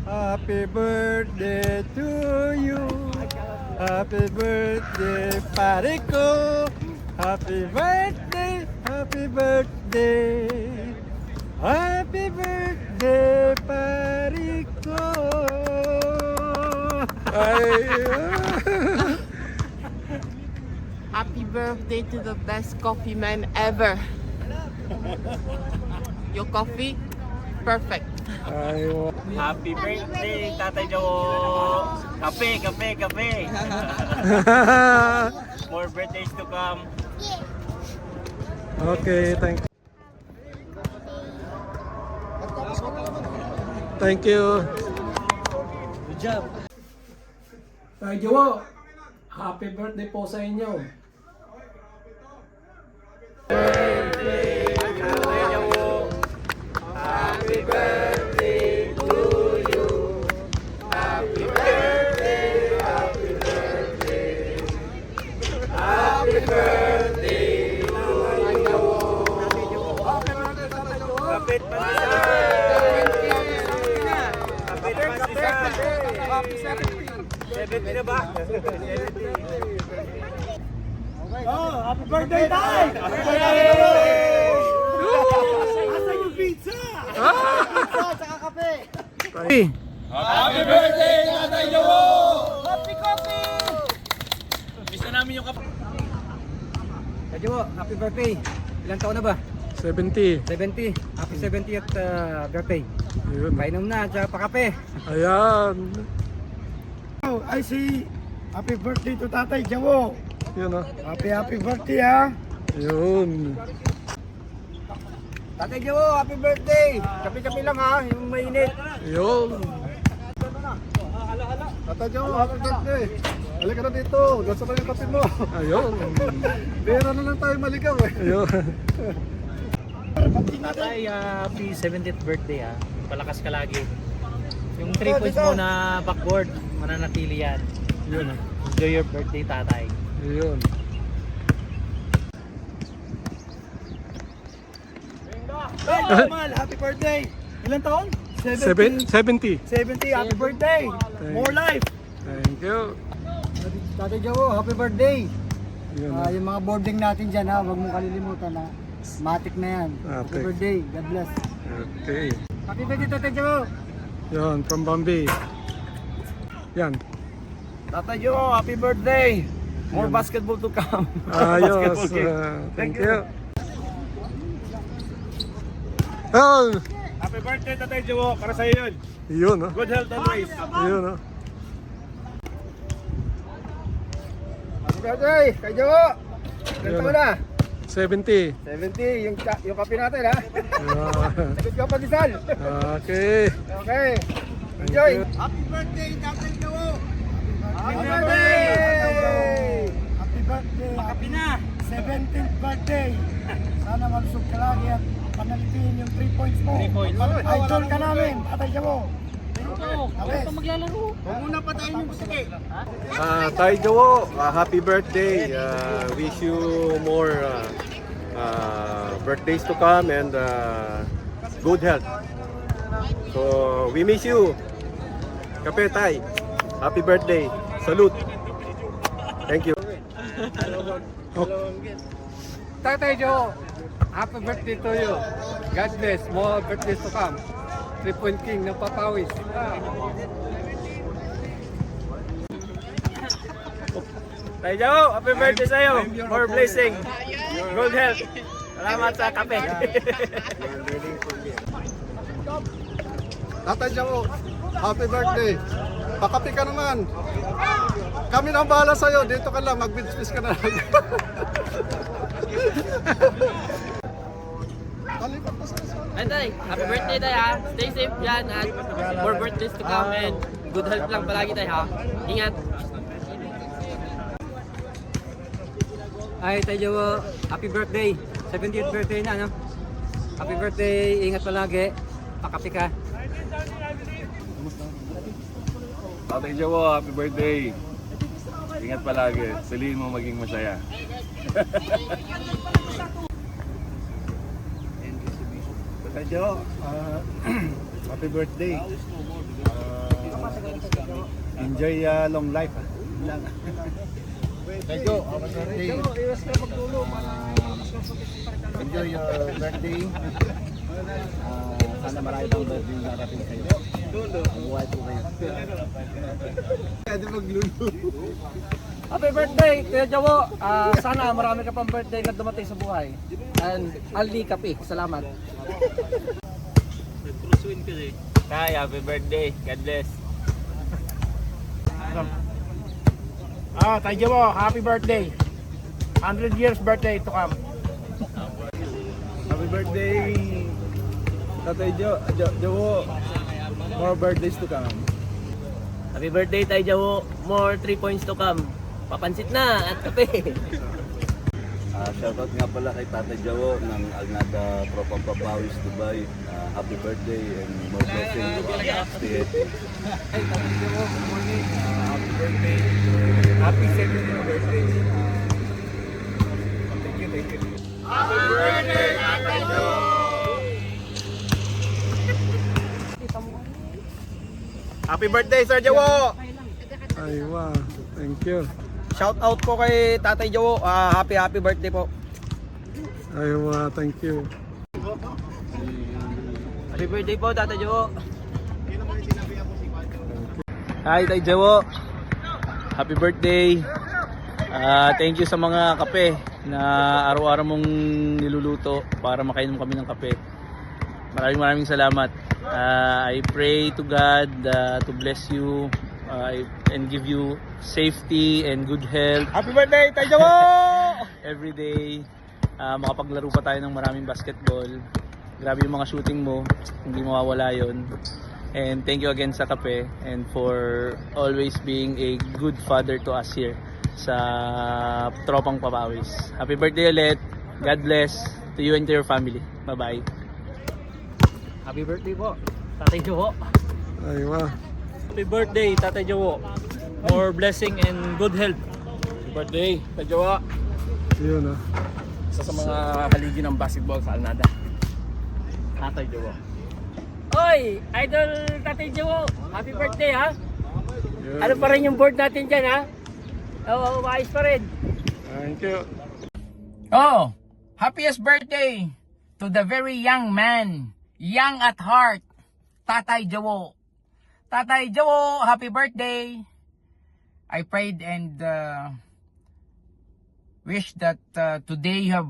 Happy birthday to you. Happy birthday, Parico. Happy birthday, happy birthday. Happy birthday, Parico. Happy birthday to the best coffee man ever. Your coffee, perfect. Happy birthday, Tatay Joe! Kape, kape, kape! More birthdays to come. Okay, thank you. Thank you. Good job. Tay Jowo, happy birthday po sa inyo. Kapit pa Happy 70 na ba? Oh, happy birthday, Tay! Happy birthday! Asa yung pizza? Pizza, saka kape. Happy birthday, Tatay Joe! Happy coffee! Miss na namin yung kape. Tay Jowo, happy birthday. Ilang taon na ba? 70. 70. Happy 70th birthday. Yun. Painom na, tsaka pakape. Ayan. I say happy birthday to Tatay Jowo. Yun ah. Happy birthday ha. Yun. Tatay Jowo, happy birthday! Kape-kape lang ha, yung mainit. Yun. Tatay Jowo, happy birthday. Halika na dito, gasa pa yung kape mo. Ayun. Bera na lang tayo maligaw eh. Ayun. Tatay, happy 70th birthday ah. Palakas ka lagi. Yung 3 points mo na backboard, mananatili yan. Yun ah. Enjoy your birthday, Tatay. Yun. Mal, happy birthday. Ilan taon? 70. 70, happy birthday. More life. Thank you. Tatay Jowo, happy birthday! Yun ah. Yung mga boarding natin dyan ha, huwag mong kalilimutan ha. Matik na yan. Happy Matik. birthday, God bless. Okay. Happy birthday, Tatay Jowo! Yun, from Bambi. Yan. Tatay Jowo, happy birthday. More basketball to come. Ayos. Basketball game. Thank you. Oh, Happy birthday, Tatay Jowo. Para sa'yo yun. yun ah. Good health always. Yun ah. Happy birthday, Tatay Jowo! Ilan Yun. taon na? 70. 70, yung kape natin ha. Ayan. Sagot ka pa, Disal. Okay. Okay. Enjoy. you. Happy birthday, Tatay Jowo! Happy birthday! Happy birthday. Pakapi na. 17th birthday. Sana malusog ka lagi at panalitin yung 3 points mo. 3 points. Idol ka namin, Tatay Jowo. Huwag muna patayin yung sige. Tay Jowo, happy birthday. Wish you more birthdays to come and good health. So, we miss you. Kape Tay, happy birthday. Salute. Thank you. Tatay Jowo, happy birthday to you. God bless. More birthdays to come. 3-point king ng papawis. Tay Joe, happy birthday sa'yo. More blessing. Good health. Salamat sa kape. Tatay Jowo, happy birthday. Pakapi ka naman. Kami na ang bahala sa'yo. Dito ka lang, mag-business ka na lang. Talipat pa sa'yo. Ay, Tay, happy birthday, Tay, ha. Stay safe dyan at more birthdays to come and good health lang palagi, Tay, ha. Ingat. Ay, Tay Jowo, happy birthday. 70th birthday na, no? Happy birthday, ingat palagi. Pakapi ka. Tatay Jowo, happy birthday. Ingat palagi. Salihin mo maging masaya. Tatay Jowo, happy birthday. Enjoy long life. Thank you. Happy birthday. Enjoy your birthday. Sana marami pang birthday na darating sa iyo. Buhay po kayo. Pwede maglulu. Happy birthday, Kuya Jawo. Sana marami ka pang birthday na dumating sa buhay. And Aldi Kapi. Salamat. Tay, happy birthday. God bless. Tay Jawo, happy birthday. 100 years birthday to come. Happy birthday, Tatay Jawo. More birthdays to come. Happy birthday, Tay Jawo. More 3 points to come. Papansit na at kape. Shoutout nga pala kay Tatay Jawo ng Alnada Tropang Papawis Dubai. Happy birthday and more blessings. Stay healthy. Happy birthday. Happy 70th birthday. Thank you, thank you. Happy birthday, Sir Jawo! Aywa. Thank you. Shout out po kay Tatay Jawo. Happy birthday po. Aywa. Thank you. Happy birthday po, Tata Jawo. Hi, Tay Jawo. Happy birthday. Thank you sa mga kape na araw-araw mong niluluto para makainom kami ng kape. Maraming salamat. I pray to God to bless you and give you safety and good health. Happy birthday, Tay Jawo! Every day. Makapaglaro pa tayo ng maraming basketball. Grabe yung mga shooting mo, hindi mawawala yon. And thank you again sa kape and for always being a good father to us here sa Tropang Papawis. Happy birthday ulit. God bless to you and to your family. Bye-bye. Happy birthday po, Tatay Jawo. Aywa. Happy birthday, Tatay Jawo. More blessing and good health. Happy birthday, Tatay Jawo. Yun Isa sa mga haligi ng basketball sa Alnada. Tatay Jawo. Oy, Idol Tatay Jawo. Happy birthday ha. Yun. Ano pa rin yung board natin dyan ha? Oo, maayos pa rin. Thank you. Oh, happiest birthday to the very young man, young at heart, Tatay Jawo. Tatay Jawo, happy birthday. I prayed and wish that today you have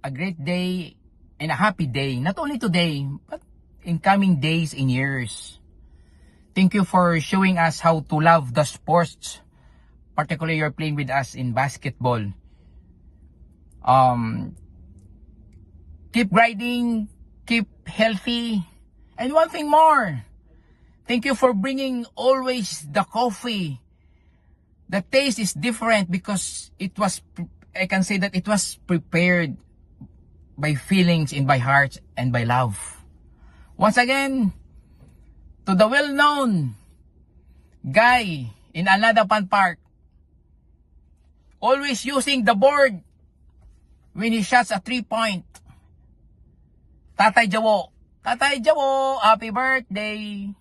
a great day and a happy day. Not only today, but in coming days and years. Thank you for showing us how to love the sports. Particularly you're playing with us in basketball. Keep grinding, keep healthy, and one thing more. Thank you for bringing always the coffee. The taste is different because it was, I can say that it was prepared by feelings and by heart and by love. Once again, to the well-known guy in Alnada Pan Park, always using the board when he shots a 3-point. Tatay Jawo. Tatay Jawo, happy birthday.